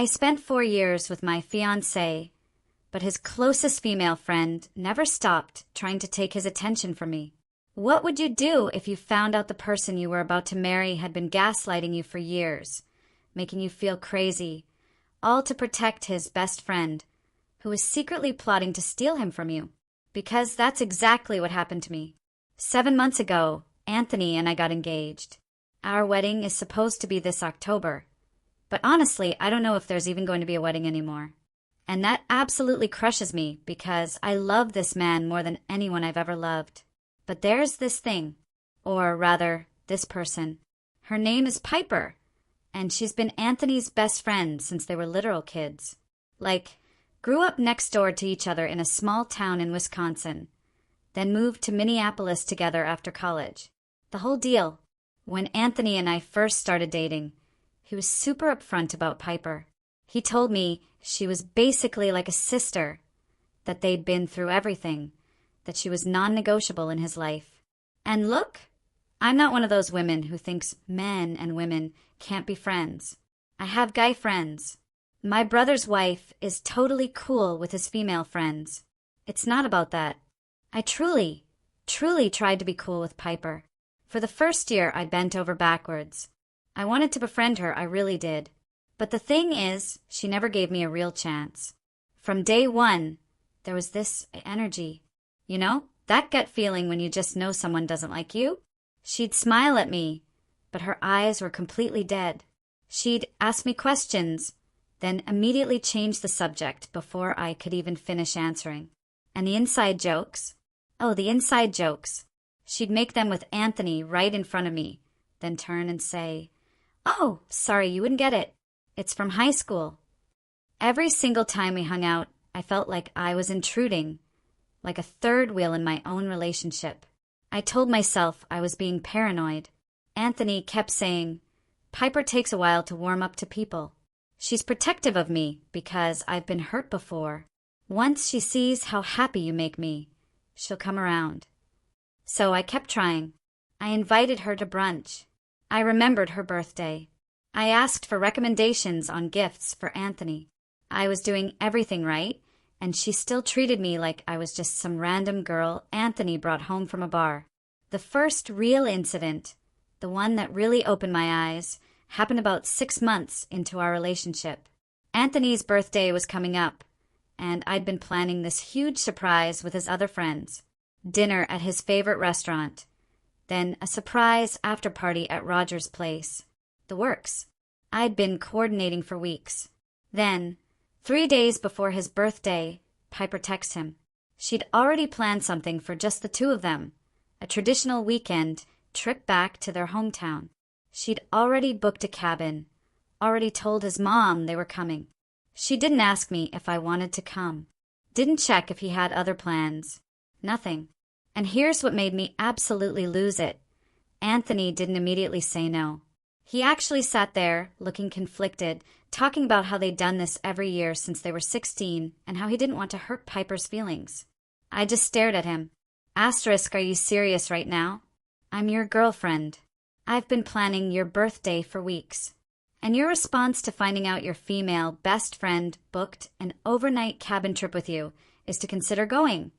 I spent 4 years with my fiancé, but his closest female friend never stopped trying to take his attention from me. What would you do if you found out the person you were about to marry had been gaslighting you for years, making you feel crazy, all to protect his best friend, who was secretly plotting to steal him from you? Because that's exactly what happened to me. 7 months ago, Anthony and I got engaged. Our wedding is supposed to be this October, but honestly, I don't know if there's even going to be a wedding anymore. And that absolutely crushes me because I love this man more than anyone I've ever loved. But there's this thing, or rather, this person. Her name is Piper, and she's been Anthony's best friend since they were literal kids. Like, grew up next door to each other in a small town in Wisconsin, then moved to Minneapolis together after college. The whole deal. When Anthony and I first started dating, he was super upfront about Piper. He told me she was basically like a sister, that they'd been through everything, that she was non-negotiable in his life. And look, I'm not one of those women who thinks men and women can't be friends. I have guy friends. My brother's wife is totally cool with his female friends. It's not about that. I truly tried to be cool with Piper. For the first year, I bent over backwards. I wanted to befriend her, I really did. But the thing is, she never gave me a real chance. From day one, there was this energy. You know, that gut feeling when you just know someone doesn't like you? She'd smile at me, but her eyes were completely dead. She'd ask me questions, then immediately change the subject before I could even finish answering. And the inside jokes? Oh, the inside jokes. She'd make them with Anthony right in front of me, then turn and say, "Oh, sorry, you wouldn't get it. It's from high school." Every single time we hung out, I felt like I was intruding, like a third wheel in my own relationship. I told myself I was being paranoid. Anthony kept saying, "Piper takes a while to warm up to people. She's protective of me because I've been hurt before. Once she sees how happy you make me, she'll come around." So I kept trying. I invited her to brunch. I remembered her birthday. I asked for recommendations on gifts for Anthony. I was doing everything right, and she still treated me like I was just some random girl Anthony brought home from a bar. The first real incident, the one that really opened my eyes, happened about 6 months into our relationship. Anthony's birthday was coming up, and I'd been planning this huge surprise with his other friends. Dinner at his favorite restaurant, then a surprise after-party at Roger's place. The works. I'd been coordinating for weeks. Then, 3 days before his birthday, Piper texted him. She'd already planned something for just the two of them, a traditional weekend trip back to their hometown. She'd already booked a cabin, already told his mom they were coming. She didn't ask me if I wanted to come. Didn't check if he had other plans. Nothing. And here's what made me absolutely lose it. Anthony didn't immediately say no. He actually sat there, looking conflicted, talking about how they'd done this every year since they were 16 and how he didn't want to hurt Piper's feelings. I just stared at him. Asterisk, are you serious right now? I'm your girlfriend. I've been planning your birthday for weeks. And your response to finding out your female best friend booked an overnight cabin trip with you is to consider going.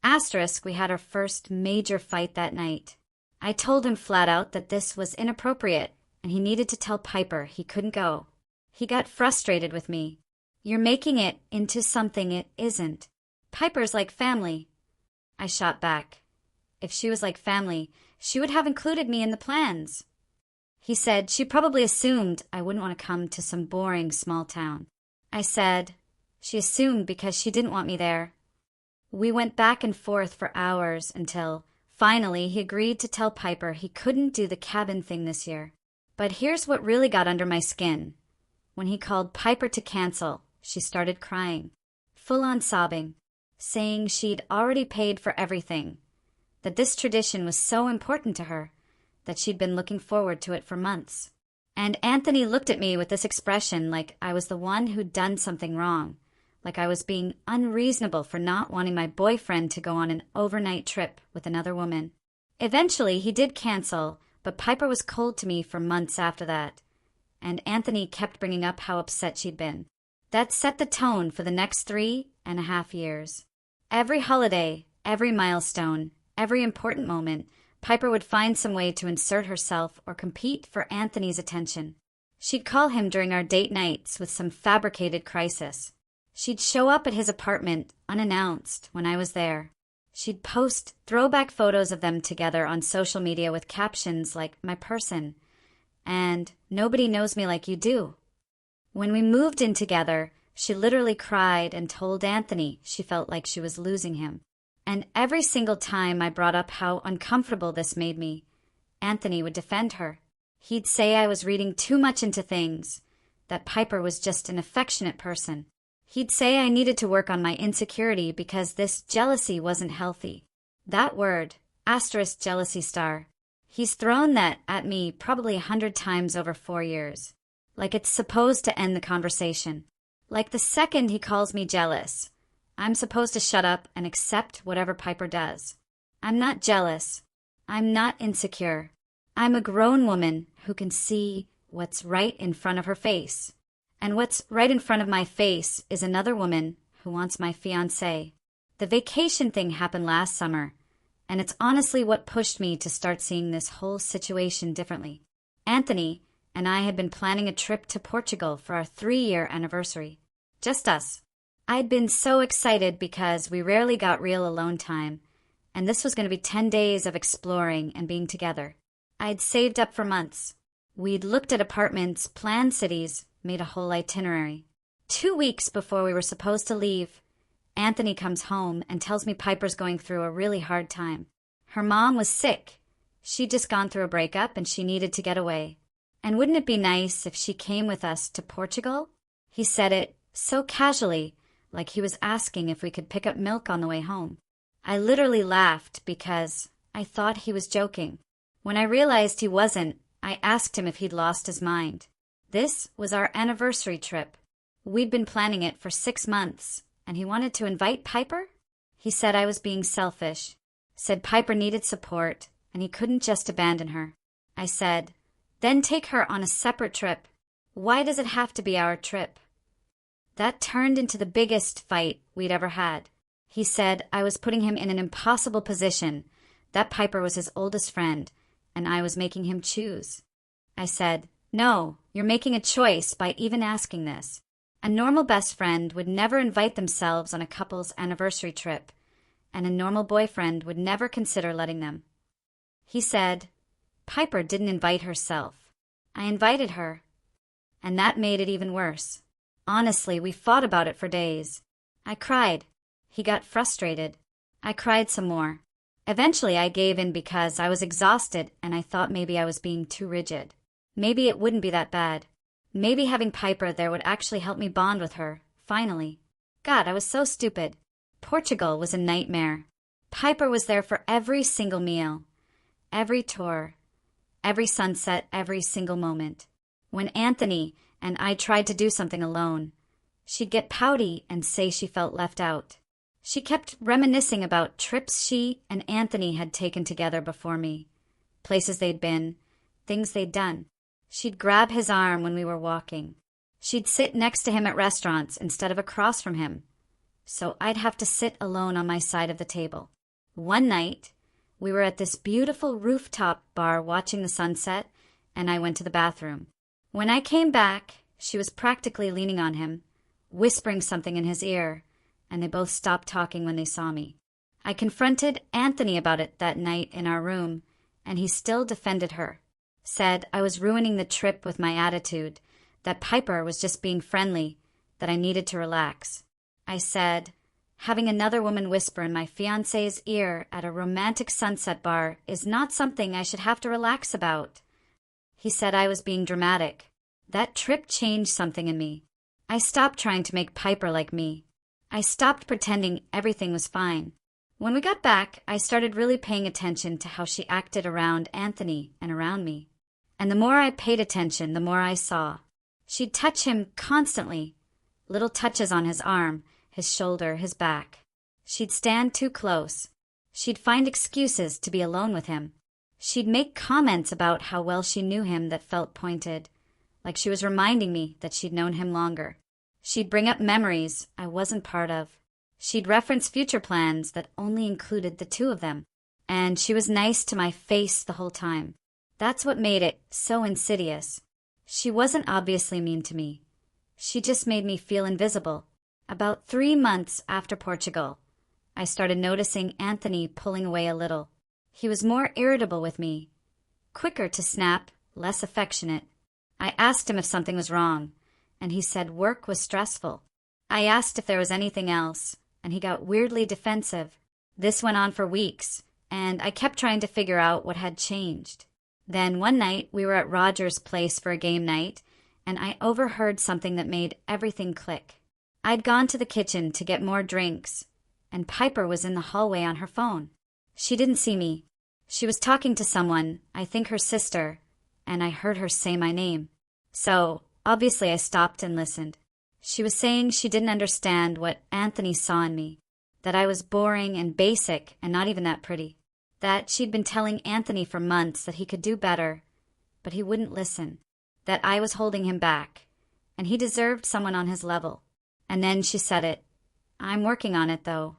Asterisk, we had our first major fight that night. I told him flat out that this was inappropriate, and he needed to tell Piper he couldn't go. He got frustrated with me. You're making it into something it isn't. Piper's like family. I shot back. If she was like family, she would have included me in the plans. He said she probably assumed I wouldn't want to come to some boring small town. I said she assumed because she didn't want me there. We went back and forth for hours until, finally, he agreed to tell Piper he couldn't do the cabin thing this year. But here's what really got under my skin. When he called Piper to cancel, she started crying, full-on sobbing, saying she'd already paid for everything, that this tradition was so important to her, that she'd been looking forward to it for months. And Anthony looked at me with this expression like I was the one who'd done something wrong, like I was being unreasonable for not wanting my boyfriend to go on an overnight trip with another woman. Eventually, he did cancel, but Piper was cold to me for months after that. and Anthony kept bringing up how upset she'd been. That set the tone for the next 3.5 years. Every holiday, every milestone, every important moment, Piper would find some way to insert herself or compete for Anthony's attention. She'd call him during our date nights with some fabricated crisis. She'd show up at his apartment unannounced when I was there. She'd post throwback photos of them together on social media with captions like, "My person," and "Nobody knows me like you do." When we moved in together, she literally cried and told Anthony she felt like she was losing him. And every single time I brought up how uncomfortable this made me, Anthony would defend her. He'd say I was reading too much into things, that Piper was just an affectionate person. He'd say I needed to work on my insecurity because this jealousy wasn't healthy. That word, *jealousy*. He's thrown that at me probably 100 times over 4 years. Like it's supposed to end the conversation. Like the second he calls me jealous, I'm supposed to shut up and accept whatever Piper does. I'm not jealous. I'm not insecure. I'm a grown woman who can see what's right in front of her face. And what's right in front of my face is another woman who wants my fiancé. The vacation thing happened last summer, and it's honestly what pushed me to start seeing this whole situation differently. Anthony and I had been planning a trip to Portugal for our 3-year anniversary. Just us. I'd been so excited because we rarely got real alone time, and this was going to be 10 days of exploring and being together. I'd saved up for months. We'd looked at apartments, planned cities, made a whole itinerary. 2 weeks before we were supposed to leave, Anthony comes home and tells me Piper's going through a really hard time. Her mom was sick. She'd just gone through a breakup and she needed to get away. And wouldn't it be nice if she came with us to Portugal? He said it so casually, like he was asking if we could pick up milk on the way home. I literally laughed because I thought he was joking. When I realized he wasn't, I asked him if he'd lost his mind. This was our anniversary trip. We'd been planning it for 6 months, and he wanted to invite Piper? He said I was being selfish, said Piper needed support, and he couldn't just abandon her. I said, then take her on a separate trip. Why does it have to be our trip? That turned into the biggest fight we'd ever had. He said I was putting him in an impossible position, that Piper was his oldest friend, and I was making him choose. I said, no, you're making a choice by even asking this. A normal best friend would never invite themselves on a couple's anniversary trip, and a normal boyfriend would never consider letting them. He said, Piper didn't invite herself. I invited her. And that made it even worse. Honestly, we fought about it for days. I cried. He got frustrated. I cried some more. Eventually, I gave in because I was exhausted and I thought maybe I was being too rigid. Maybe it wouldn't be that bad. Maybe having Piper there would actually help me bond with her, finally. God, I was so stupid. Portugal was a nightmare. Piper was there for every single meal, every tour, every sunset, every single moment. When Anthony and I tried to do something alone, she'd get pouty and say she felt left out. She kept reminiscing about trips she and Anthony had taken together before me, places they'd been, things they'd done. She'd grab his arm when we were walking. She'd sit next to him at restaurants instead of across from him, so I'd have to sit alone on my side of the table. One night, we were at this beautiful rooftop bar watching the sunset, and I went to the bathroom. When I came back, she was practically leaning on him, whispering something in his ear, and they both stopped talking when they saw me. I confronted Anthony about it that night in our room, and he still defended her. Said I was ruining the trip with my attitude, that Piper was just being friendly, that I needed to relax. I said, having another woman whisper in my fiancé's ear at a romantic sunset bar is not something I should have to relax about. He said I was being dramatic. That trip changed something in me. I stopped trying to make Piper like me. I stopped pretending everything was fine. When we got back, I started really paying attention to how she acted around Anthony and around me. And the more I paid attention, the more I saw. She'd touch him constantly, little touches on his arm, his shoulder, his back. She'd stand too close. She'd find excuses to be alone with him. She'd make comments about how well she knew him that felt pointed, like she was reminding me that she'd known him longer. She'd bring up memories I wasn't part of. She'd reference future plans that only included the two of them. And she was nice to my face the whole time. That's what made it so insidious. She wasn't obviously mean to me. She just made me feel invisible. About 3 months after Portugal, I started noticing Anthony pulling away a little. He was more irritable with me, quicker to snap, less affectionate. I asked him if something was wrong, and he said work was stressful. I asked if there was anything else, and he got weirdly defensive. This went on for weeks, and I kept trying to figure out what had changed. Then one night, we were at Roger's place for a game night, and I overheard something that made everything click. I'd gone to the kitchen to get more drinks, and Piper was in the hallway on her phone. She didn't see me. She was talking to someone, I think her sister, and I heard her say my name. So, obviously I stopped and listened. She was saying she didn't understand what Anthony saw in me, that I was boring and basic and not even that pretty, that she'd been telling Anthony for months that he could do better, but he wouldn't listen, that I was holding him back, and he deserved someone on his level. And then she said it. I'm working on it, though.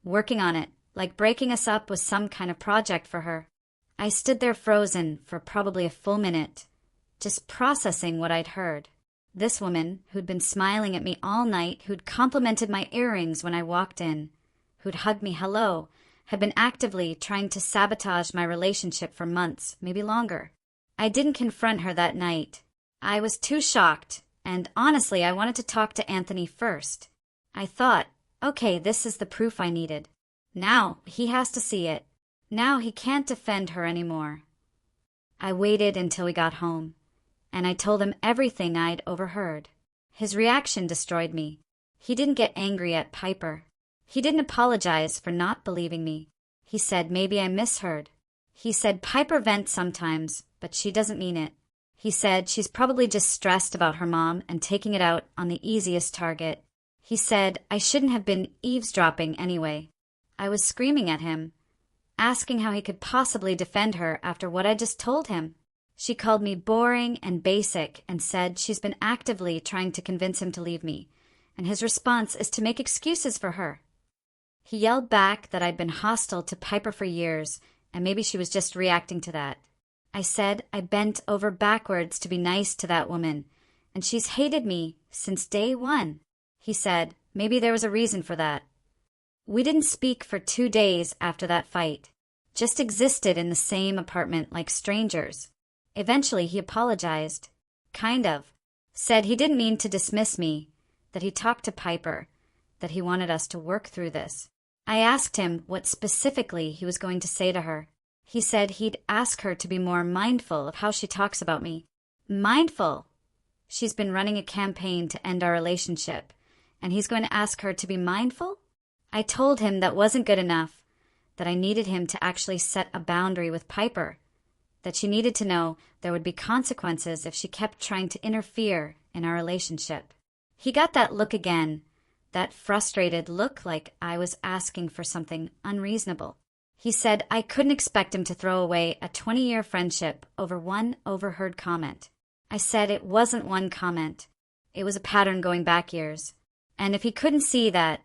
Working on it, like breaking us up was some kind of project for her. I stood there frozen for probably a full minute, just processing what I'd heard. This woman, who'd been smiling at me all night, who'd complimented my earrings when I walked in, who'd hugged me hello, had been actively trying to sabotage my relationship for months, maybe longer. I didn't confront her that night. I was too shocked, and honestly, I wanted to talk to Anthony first. I thought, okay, this is the proof I needed. Now he has to see it. Now he can't defend her anymore. I waited until we got home, and I told him everything I'd overheard. His reaction destroyed me. He didn't get angry at Piper. He didn't apologize for not believing me. He said maybe I misheard. He said Piper vents sometimes, but she doesn't mean it. He said she's probably just stressed about her mom and taking it out on the easiest target. He said I shouldn't have been eavesdropping anyway. I was screaming at him, asking how he could possibly defend her after what I just told him. She called me boring and basic and said she's been actively trying to convince him to leave me, and his response is to make excuses for her. He yelled back that I'd been hostile to Piper for years, and maybe she was just reacting to that. I said I bent over backwards to be nice to that woman, and she's hated me since day one. He said maybe there was a reason for that. We didn't speak for 2 days after that fight, just existed in the same apartment like strangers. Eventually he apologized. Kind of. Said he didn't mean to dismiss me, that he talked to Piper, that he wanted us to work through this. I asked him what specifically he was going to say to her. He said he'd ask her to be more mindful of how she talks about me. Mindful? She's been running a campaign to end our relationship, and he's going to ask her to be mindful? I told him that wasn't good enough, that I needed him to actually set a boundary with Piper, that she needed to know there would be consequences if she kept trying to interfere in our relationship. He got that look again, that frustrated look like I was asking for something unreasonable. He said I couldn't expect him to throw away a 20-year friendship over one overheard comment. I said it wasn't one comment. It was a pattern going back years. And if he couldn't see that,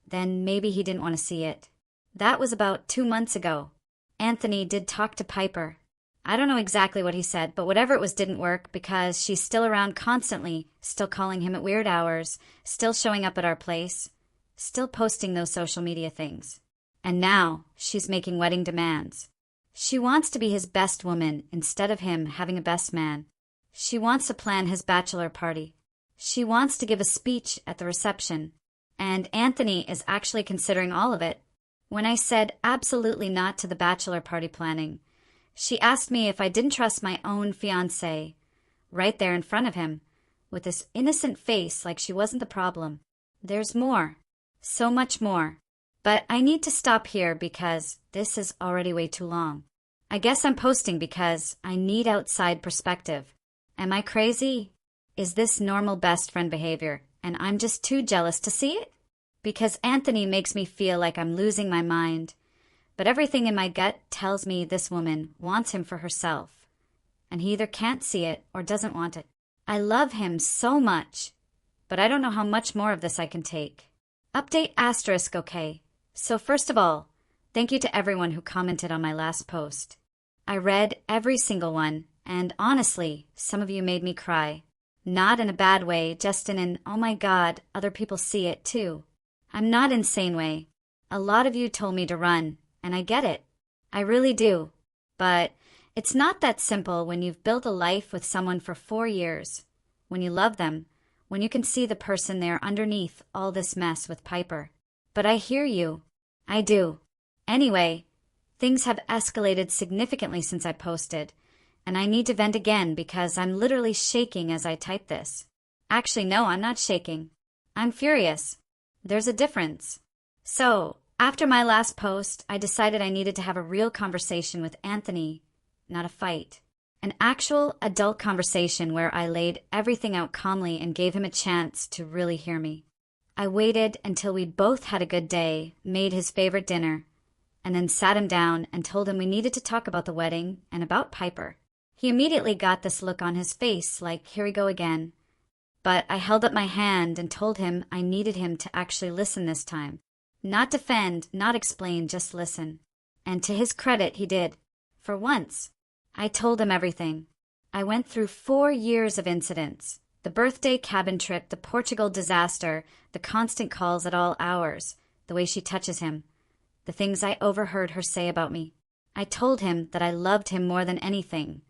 then maybe he didn't want to see it. That was about 2 months ago. Anthony did talk to Piper. I don't know exactly what he said, but whatever it was didn't work because she's still around constantly, still calling him at weird hours, still showing up at our place, still posting those social media things. And now she's making wedding demands. She wants to be his best woman instead of him having a best man. She wants to plan his bachelor party. She wants to give a speech at the reception. And Anthony is actually considering all of it. When I said absolutely not to the bachelor party planning, she asked me if I didn't trust my own fiancé, right there in front of him, with this innocent face like she wasn't the problem. There's more. So much more. But I need to stop here because this is already way too long. I guess I'm posting because I need outside perspective. Am I crazy? Is this normal best friend behavior, and I'm just too jealous to see it? Because Anthony makes me feel like I'm losing my mind, but everything in my gut tells me this woman wants him for herself, and he either can't see it or doesn't want it. I love him so much, but I don't know how much more of this I can take. Update asterisk okay. So first of all, thank you to everyone who commented on my last post. I read every single one, and honestly, some of you made me cry. Not in a bad way, just in an, oh my God, other people see it too. I'm not insane way. A lot of you told me to run, and I get it. I really do. But it's not that simple when you've built a life with someone for 4 years, when you love them, when you can see the person there underneath all this mess with Piper. But I hear you. I do. Anyway, things have escalated significantly since I posted, and I need to vent again because I'm literally shaking as I type this. Actually, no, I'm not shaking. I'm furious. There's a difference. So, after my last post, I decided I needed to have a real conversation with Anthony, not a fight. An actual adult conversation where I laid everything out calmly and gave him a chance to really hear me. I waited until we'd both had a good day, made his favorite dinner, and then sat him down and told him we needed to talk about the wedding and about Piper. He immediately got this look on his face like, here we go again. But I held up my hand and told him I needed him to actually listen this time. Not defend, not explain, just listen. And to his credit, he did. For once. I told him everything. I went through 4 years of incidents. The birthday cabin trip, the Portugal disaster, the constant calls at all hours, the way she touches him, the things I overheard her say about me. I told him that I loved him more than anything,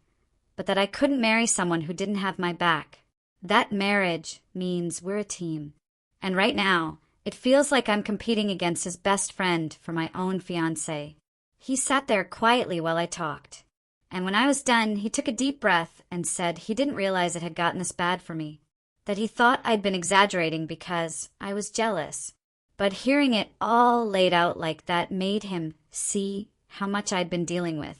but that I couldn't marry someone who didn't have my back. That marriage means we're a team. And right now, it feels like I'm competing against his best friend for my own fiancé. He sat there quietly while I talked. And when I was done, he took a deep breath and said he didn't realize it had gotten this bad for me. That he thought I'd been exaggerating because I was jealous. But hearing it all laid out like that made him see how much I'd been dealing with.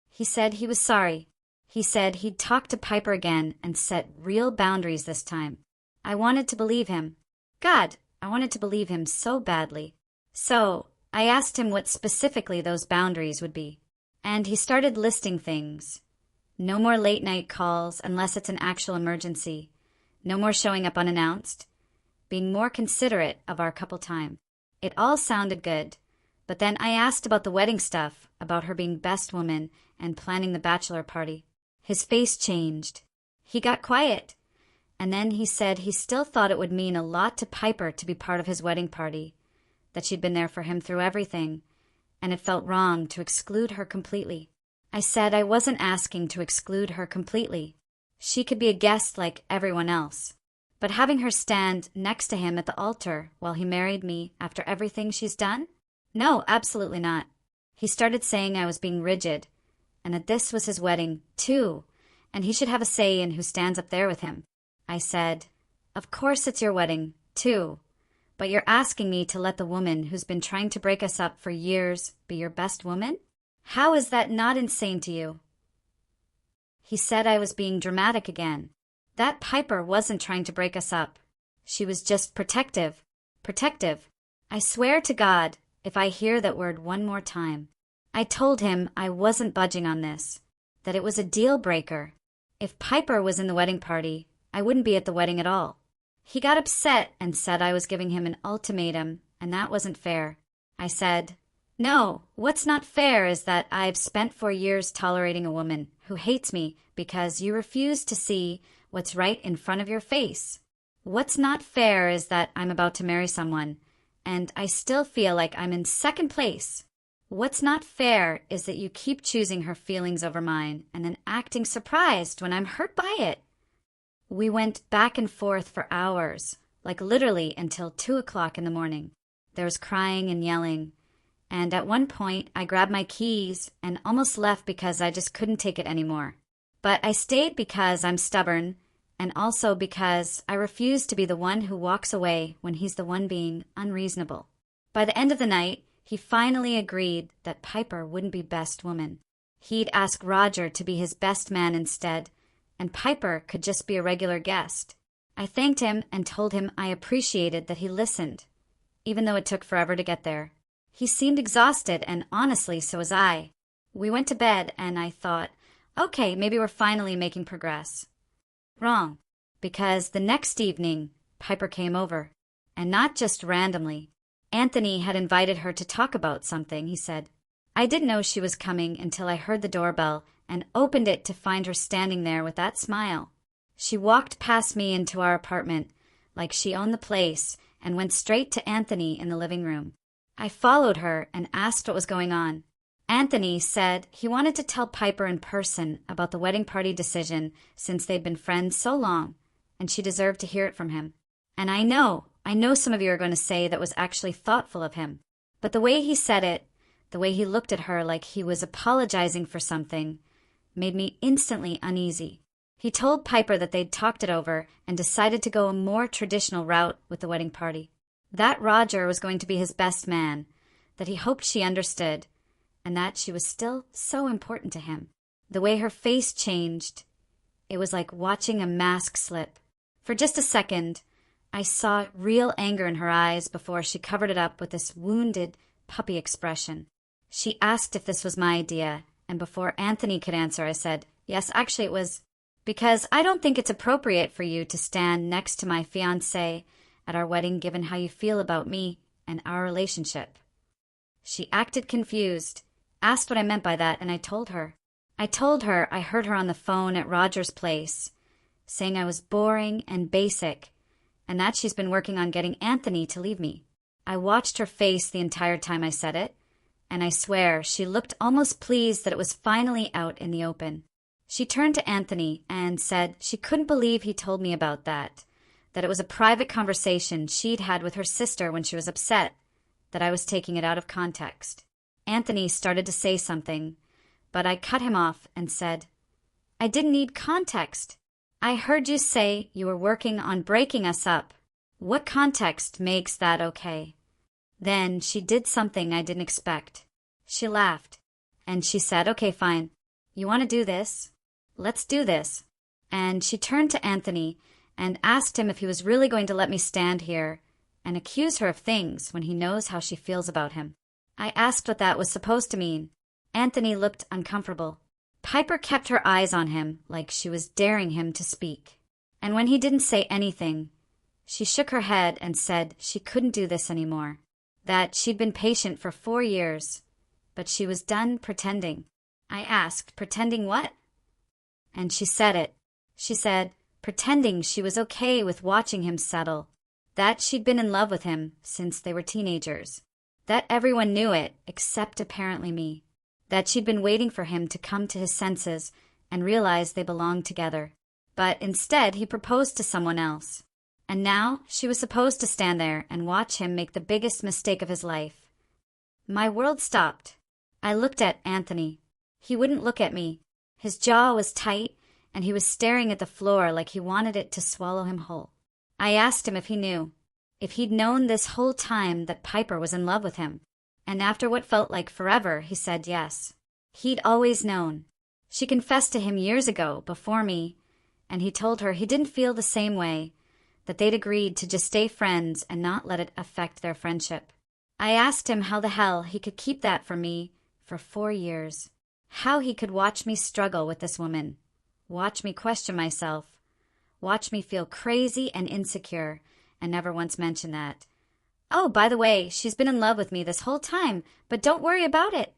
He said he was sorry. He said he'd talk to Piper again and set real boundaries this time. I wanted to believe him. God, I wanted to believe him so badly. So I asked him what specifically those boundaries would be. And he started listing things. No more late night calls unless it's an actual emergency. No more showing up unannounced. Being more considerate of our couple time. It all sounded good. But then I asked about the wedding stuff, about her being best woman and planning the bachelor party. His face changed. He got quiet. And then he said he still thought it would mean a lot to Piper to be part of his wedding party. That she'd been there for him through everything. And it felt wrong to exclude her completely. I said I wasn't asking to exclude her completely. She could be a guest like everyone else. But having her stand next to him at the altar while he married me after everything she's done? No, absolutely not. He started saying I was being rigid, and that this was his wedding, too, and he should have a say in who stands up there with him. I said, of course it's your wedding, too. But you're asking me to let the woman who's been trying to break us up for years be your best woman? How is that not insane to you? He said I was being dramatic again. That Piper wasn't trying to break us up. She was just protective. Protective. I swear to God, if I hear that word one more time. I told him I wasn't budging on this, that it was a deal breaker. If Piper was in the wedding party, I wouldn't be at the wedding at all. He got upset and said I was giving him an ultimatum, and that wasn't fair. I said, no, what's not fair is that I've spent 4 years tolerating a woman who hates me because you refuse to see what's right in front of your face. What's not fair is that I'm about to marry someone, and I still feel like I'm in second place. What's not fair is that you keep choosing her feelings over mine and then acting surprised when I'm hurt by it. We went back and forth for hours, like literally until 2 o'clock in the morning. There was crying and yelling, and at one point I grabbed my keys and almost left because I just couldn't take it anymore. But I stayed because I'm stubborn, and also because I refuse to be the one who walks away when he's the one being unreasonable. By the end of the night, he finally agreed that Piper wouldn't be best woman. He'd ask Roger to be his best man instead, and Piper could just be a regular guest. I thanked him and told him I appreciated that he listened, even though it took forever to get there. He seemed exhausted, and honestly, so was I. We went to bed, and I thought, okay, maybe we're finally making progress. Wrong. because the next evening, Piper came over. And not just randomly. Anthony had invited her to talk about something, he said. I didn't know she was coming until I heard the doorbell and opened it to find her standing there with that smile. She walked past me into our apartment like she owned the place and went straight to Anthony in the living room. I followed her and asked what was going on. Anthony said he wanted to tell Piper in person about the wedding party decision since they'd been friends so long, and she deserved to hear it from him. And I know some of you are going to say that was actually thoughtful of him. But the way he said it, the way he looked at her like he was apologizing for something, made me instantly uneasy. He told Piper that they'd talked it over and decided to go a more traditional route with the wedding party. That Roger was going to be his best man, that he hoped she understood, and that she was still so important to him. The way her face changed, it was like watching a mask slip. For just a second, I saw real anger in her eyes before she covered it up with this wounded puppy expression. She asked if this was my idea, and before Anthony could answer, I said, yes, actually it was, because I don't think it's appropriate for you to stand next to my fiancé at our wedding given how you feel about me and our relationship. She acted confused, asked what I meant by that, and I told her. I heard her on the phone at Roger's place, saying I was boring and basic, and that she's been working on getting Anthony to leave me. I watched her face the entire time I said it, and I swear she looked almost pleased that it was finally out in the open. She turned to Anthony and said she couldn't believe he told me about that it was a private conversation she'd had with her sister when she was upset, that I was taking it out of context. Anthony started to say something, but I cut him off and said, I didn't need context. I heard you say you were working on breaking us up. What context makes that okay? Then she did something I didn't expect. She laughed, and she said, okay, fine. You want to do this? Let's do this. And she turned to Anthony and asked him if he was really going to let me stand here and accuse her of things when he knows how she feels about him. I asked what that was supposed to mean. Anthony looked uncomfortable. Piper kept her eyes on him like she was daring him to speak. And when he didn't say anything, she shook her head and said she couldn't do this anymore, that she'd been patient for 4 years, but she was done pretending. I asked, pretending what? And she said it. She said, pretending she was okay with watching him settle, that she'd been in love with him since they were teenagers, that everyone knew it except apparently me, that she'd been waiting for him to come to his senses and realize they belonged together. But instead, he proposed to someone else. And now she was supposed to stand there and watch him make the biggest mistake of his life. My world stopped. I looked at Anthony. He wouldn't look at me. His jaw was tight, and he was staring at the floor like he wanted it to swallow him whole. I asked him if he knew, if he'd known this whole time that Piper was in love with him. And after what felt like forever, he said yes. He'd always known. She confessed to him years ago, before me, and he told her he didn't feel the same way, that they'd agreed to just stay friends and not let it affect their friendship. I asked him how the hell he could keep that from me for 4 years. How he could watch me struggle with this woman, watch me question myself, watch me feel crazy and insecure, and never once mention that. Oh, by the way, she's been in love with me this whole time, but don't worry about it.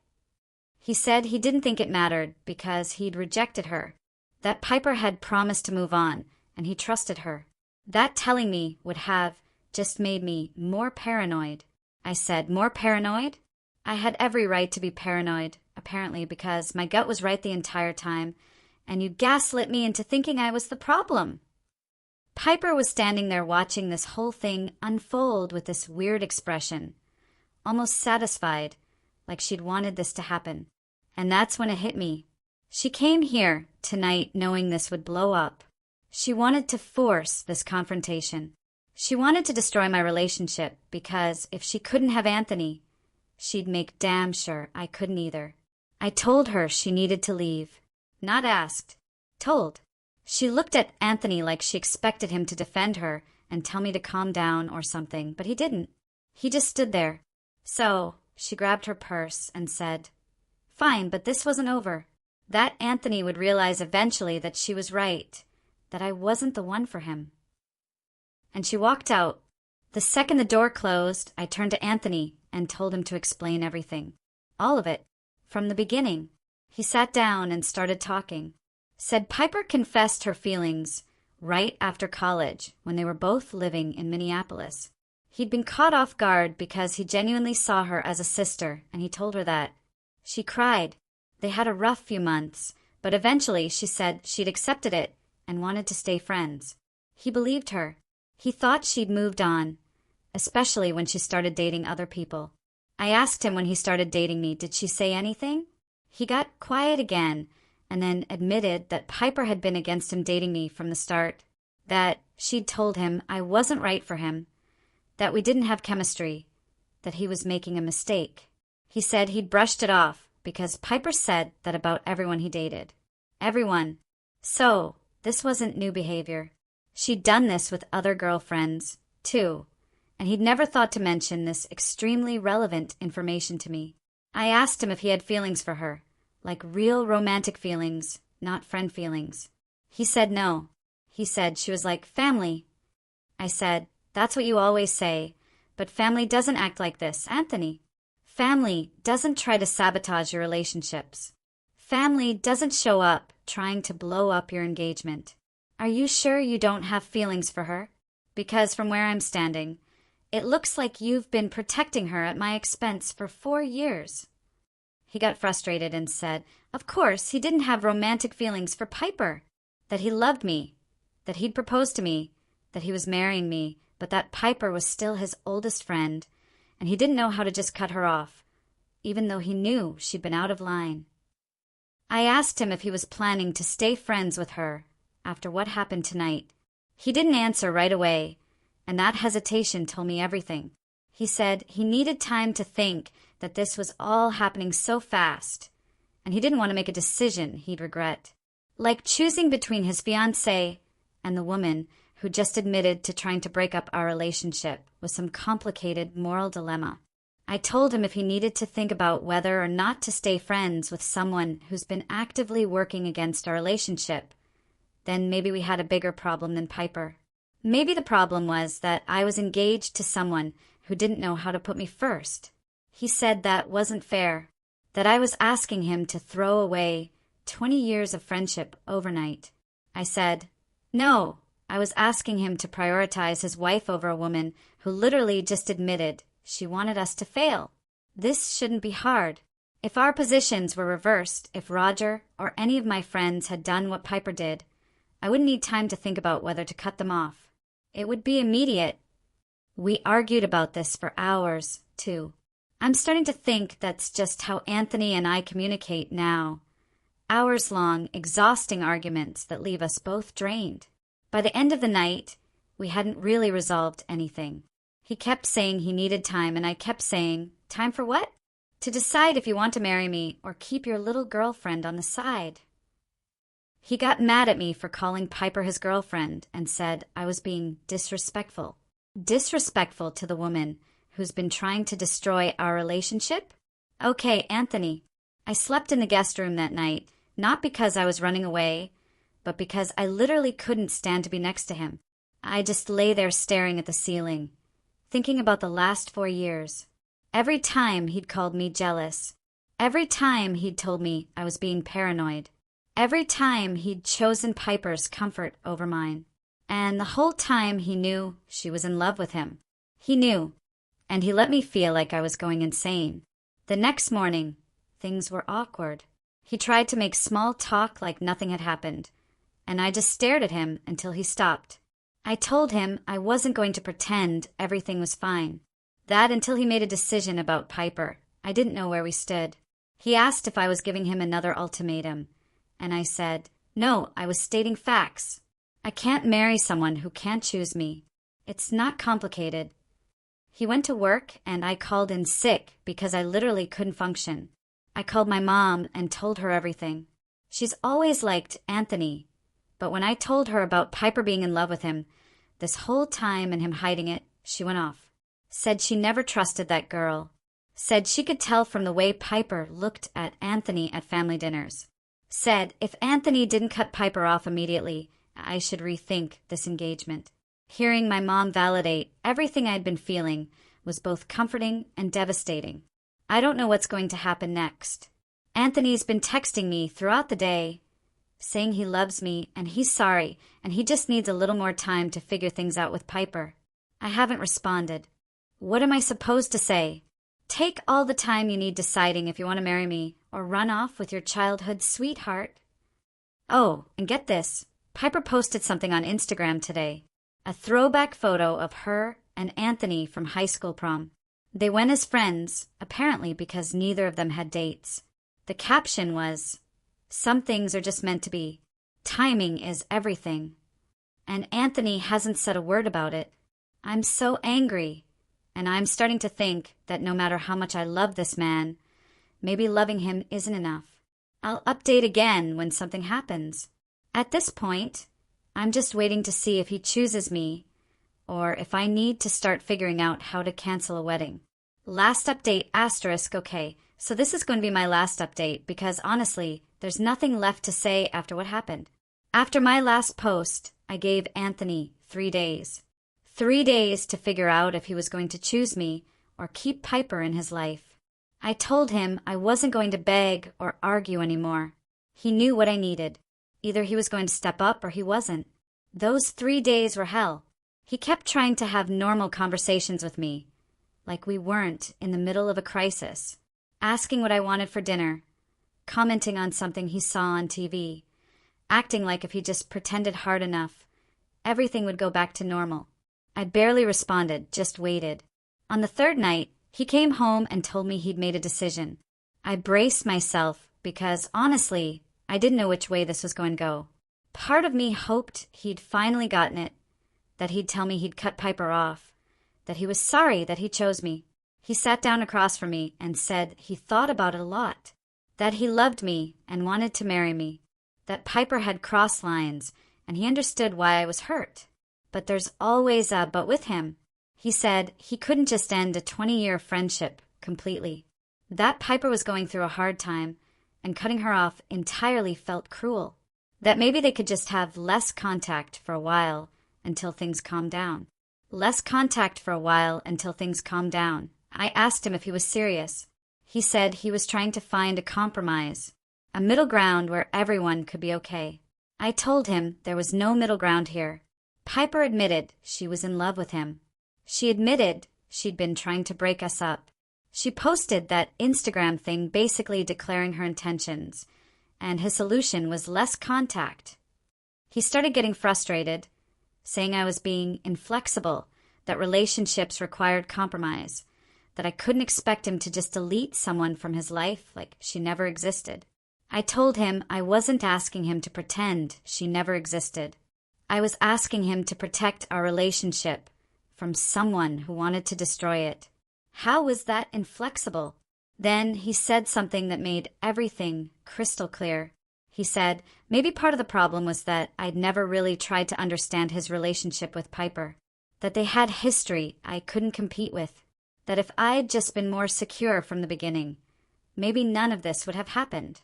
He said he didn't think it mattered because he'd rejected her, that Piper had promised to move on, and he trusted her. That telling me would have just made me more paranoid. I said, more paranoid? I had every right to be paranoid, apparently, because my gut was right the entire time, and you gaslit me into thinking I was the problem. Piper was standing there watching this whole thing unfold with this weird expression, almost satisfied, like she'd wanted this to happen. And that's when it hit me. She came here tonight knowing this would blow up. She wanted to force this confrontation. She wanted to destroy my relationship because if she couldn't have Anthony, she'd make damn sure I couldn't either. I told her she needed to leave. Not asked. Told. She looked at Anthony like she expected him to defend her and tell me to calm down or something, but he didn't. He just stood there. So she grabbed her purse and said, fine, but this wasn't over. That Anthony would realize eventually that she was right, that I wasn't the one for him. And she walked out. The second the door closed, I turned to Anthony and told him to explain everything. All of it. From the beginning. He sat down and started talking. Said Piper confessed her feelings right after college when they were both living in Minneapolis. He'd been caught off guard because he genuinely saw her as a sister, and he told her that. She cried. They had a rough few months, but eventually she said she'd accepted it and wanted to stay friends. He believed her. He thought she'd moved on, especially when she started dating other people. I asked him when he started dating me, did she say anything? He got quiet again and then admitted that Piper had been against him dating me from the start, that she'd told him I wasn't right for him, that we didn't have chemistry, that he was making a mistake. He said he'd brushed it off because Piper said that about everyone he dated. Everyone. So, this wasn't new behavior. She'd done this with other girlfriends, too, and he'd never thought to mention this extremely relevant information to me. I asked him if he had feelings for her, like real romantic feelings, not friend feelings. He said no. He said she was like family. I said, that's what you always say, but family doesn't act like this, Anthony. Family doesn't try to sabotage your relationships. Family doesn't show up trying to blow up your engagement. Are you sure you don't have feelings for her? Because from where I'm standing, it looks like you've been protecting her at my expense for 4 years. He got frustrated and said, of course, he didn't have romantic feelings for Piper. That he loved me, that he'd proposed to me, that he was marrying me, but that Piper was still his oldest friend, and he didn't know how to just cut her off, even though he knew she'd been out of line. I asked him if he was planning to stay friends with her after what happened tonight. He didn't answer right away, and that hesitation told me everything. He said he needed time to think that this was all happening so fast, and he didn't want to make a decision he'd regret. Like choosing between his fiancé and the woman who just admitted to trying to break up our relationship was some complicated moral dilemma. I told him if he needed to think about whether or not to stay friends with someone who's been actively working against our relationship, then maybe we had a bigger problem than Piper. Maybe the problem was that I was engaged to someone who didn't know how to put me first. He said that wasn't fair, that I was asking him to throw away 20 years of friendship overnight. I said, no, I was asking him to prioritize his wife over a woman who literally just admitted she wanted us to fail. This shouldn't be hard. If our positions were reversed, if Roger or any of my friends had done what Piper did, I wouldn't need time to think about whether to cut them off. It would be immediate. We argued about this for hours, too. I'm starting to think that's just how Anthony and I communicate now. Hours-long, exhausting arguments that leave us both drained. By the end of the night, we hadn't really resolved anything. He kept saying he needed time, and I kept saying, time for what? To decide if you want to marry me or keep your little girlfriend on the side. He got mad at me for calling Piper his girlfriend and said I was being disrespectful. Disrespectful to the woman who's been trying to destroy our relationship? Okay, Anthony. I slept in the guest room that night, not because I was running away, but because I literally couldn't stand to be next to him. I just lay there staring at the ceiling, thinking about the last 4 years. Every time he'd called me jealous. Every time he'd told me I was being paranoid. Every time he'd chosen Piper's comfort over mine. And the whole time he knew she was in love with him. He knew, and he let me feel like I was going insane. The next morning, things were awkward. He tried to make small talk like nothing had happened, and I just stared at him until he stopped. I told him I wasn't going to pretend everything was fine. That until he made a decision about Piper, I didn't know where we stood. He asked if I was giving him another ultimatum, and I said, no, I was stating facts. I can't marry someone who can't choose me. It's not complicated. He went to work, and I called in sick because I literally couldn't function. I called my mom and told her everything. She's always liked Anthony, but when I told her about Piper being in love with him, this whole time and him hiding it, she went off. Said she never trusted that girl. Said she could tell from the way Piper looked at Anthony at family dinners. Said if Anthony didn't cut Piper off immediately I should rethink this engagement. Hearing my mom validate everything I'd been feeling was both comforting and devastating. I don't know what's going to happen next. Anthony's been texting me throughout the day, saying he loves me and he's sorry and he just needs a little more time to figure things out with Piper. I haven't responded. What am I supposed to say? Take all the time you need deciding if you want to marry me or run off with your childhood sweetheart. Oh, and get this. Piper posted something on Instagram today. A throwback photo of her and Anthony from high school prom. They went as friends, apparently because neither of them had dates. The caption was, "Some things are just meant to be. Timing is everything." And Anthony hasn't said a word about it. I'm so angry, and I'm starting to think that no matter how much I love this man, maybe loving him isn't enough. I'll update again when something happens. At this point, I'm just waiting to see if he chooses me, or if I need to start figuring out how to cancel a wedding. Last update *, okay, so this is going to be my last update because honestly, there's nothing left to say after what happened. After my last post, I gave Anthony 3 days. 3 days to figure out if he was going to choose me or keep Piper in his life. I told him I wasn't going to beg or argue anymore. He knew what I needed. Either he was going to step up or he wasn't. Those 3 days were hell. He kept trying to have normal conversations with me, like we weren't in the middle of a crisis, asking what I wanted for dinner, commenting on something he saw on TV, acting like if he just pretended hard enough, everything would go back to normal. I barely responded, just waited. On the third night, he came home and told me he'd made a decision. I braced myself because, honestly, I didn't know which way this was going to go. Part of me hoped he'd finally gotten it, that he'd tell me he'd cut Piper off, that he was sorry that he chose me. He sat down across from me and said he thought about it a lot, that he loved me and wanted to marry me, that Piper had crossed lines and he understood why I was hurt. But there's always a but with him. He said he couldn't just end a 20-year friendship completely. That Piper was going through a hard time, and cutting her off entirely felt cruel. That maybe they could just have less contact for a while until things calmed down. Less contact for a while until things calmed down. I asked him if he was serious. He said he was trying to find a compromise, a middle ground where everyone could be okay. I told him there was no middle ground here. Piper admitted she was in love with him. She admitted she'd been trying to break us up. She posted that Instagram thing basically declaring her intentions, and his solution was less contact. He started getting frustrated, saying I was being inflexible, that relationships required compromise, that I couldn't expect him to just delete someone from his life like she never existed. I told him I wasn't asking him to pretend she never existed. I was asking him to protect our relationship from someone who wanted to destroy it. How was that inflexible? Then he said something that made everything crystal clear. He said maybe part of the problem was that I'd never really tried to understand his relationship with Piper, that they had history I couldn't compete with, that if I'd just been more secure from the beginning, maybe none of this would have happened.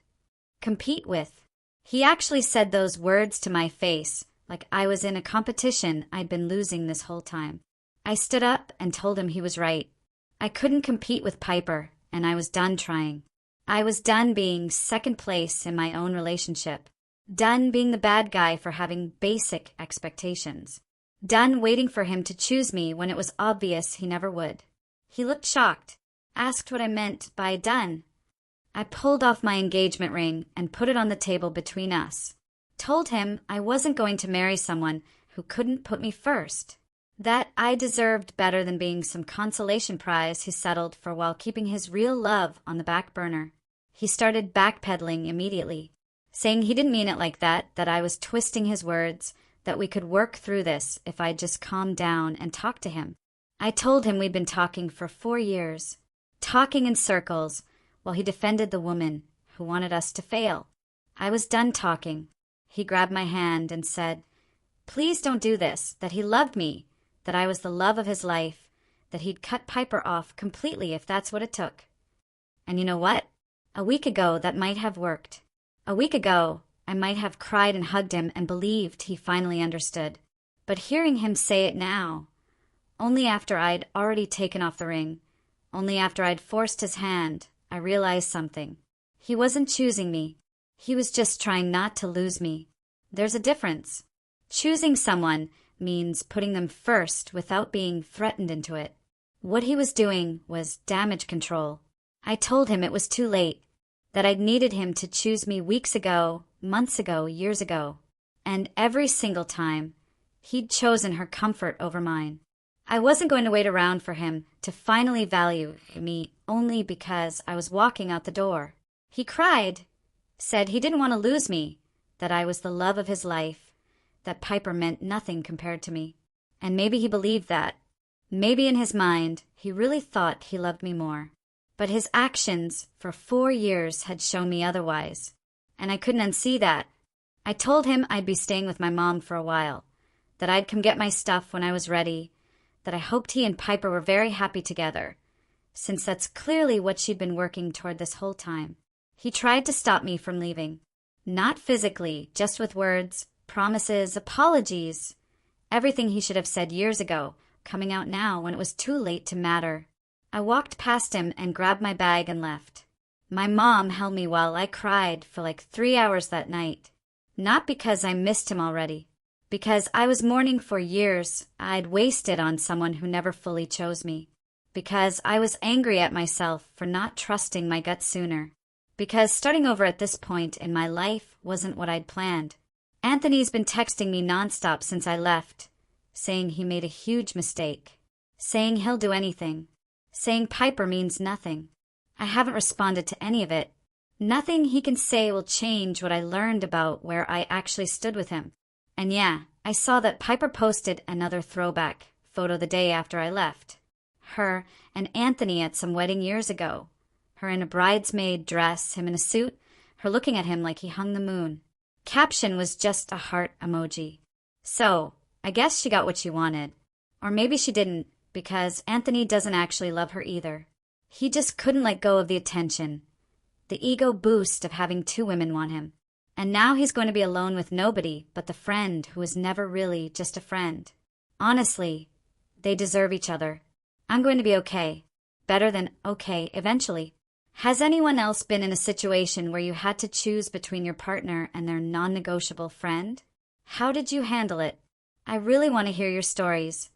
Compete with. He actually said those words to my face, like I was in a competition I'd been losing this whole time. I stood up and told him he was right. I couldn't compete with Piper, and I was done trying. I was done being second place in my own relationship. Done being the bad guy for having basic expectations. Done waiting for him to choose me when it was obvious he never would. He looked shocked, asked what I meant by done. I pulled off my engagement ring and put it on the table between us. Told him I wasn't going to marry someone who couldn't put me first. That I deserved better than being some consolation prize he settled for while keeping his real love on the back burner. He started backpedaling immediately, saying he didn't mean it like that I was twisting his words, that we could work through this if I'd just calm down and talk to him. I told him we'd been talking for 4 years, talking in circles, while he defended the woman who wanted us to fail. I was done talking. He grabbed my hand and said, "Please don't do this," that he loved me, that I was the love of his life, that he'd cut Piper off completely if that's what it took. And you know what? A week ago, that might have worked. A week ago, I might have cried and hugged him and believed he finally understood. But hearing him say it now, only after I'd already taken off the ring, only after I'd forced his hand, I realized something. He wasn't choosing me. He was just trying not to lose me. There's a difference. Choosing someone means putting them first without being threatened into it. What he was doing was damage control. I told him it was too late, that I'd needed him to choose me weeks ago, months ago, years ago. And every single time, he'd chosen her comfort over mine. I wasn't going to wait around for him to finally value me only because I was walking out the door. He cried, said he didn't want to lose me, that I was the love of his life, that Piper meant nothing compared to me. And maybe he believed that. Maybe in his mind, he really thought he loved me more. But his actions for 4 years had shown me otherwise, and I couldn't unsee that. I told him I'd be staying with my mom for a while, that I'd come get my stuff when I was ready, that I hoped he and Piper were very happy together, since that's clearly what she'd been working toward this whole time. He tried to stop me from leaving. Not physically, just with words, promises, apologies. Everything he should have said years ago, coming out now when it was too late to matter. I walked past him and grabbed my bag and left. My mom held me while I cried for like 3 hours that night. Not because I missed him already, because I was mourning for years I'd wasted on someone who never fully chose me. Because I was angry at myself for not trusting my gut sooner. Because starting over at this point in my life wasn't what I'd planned. Anthony's been texting me nonstop since I left, saying he made a huge mistake, saying he'll do anything, saying Piper means nothing. I haven't responded to any of it. Nothing he can say will change what I learned about where I actually stood with him. And yeah, I saw that Piper posted another throwback photo the day after I left. Her and Anthony at some wedding years ago. Her in a bridesmaid dress, him in a suit, her looking at him like he hung the moon. Caption was just a heart emoji. So, I guess she got what she wanted. Or maybe she didn't, because Anthony doesn't actually love her either. He just couldn't let go of the attention, the ego boost of having 2 women want him. And now he's going to be alone with nobody but the friend who was never really just a friend. Honestly, they deserve each other. I'm going to be okay. Better than okay eventually. Has anyone else been in a situation where you had to choose between your partner and their non-negotiable friend? How did you handle it? I really want to hear your stories.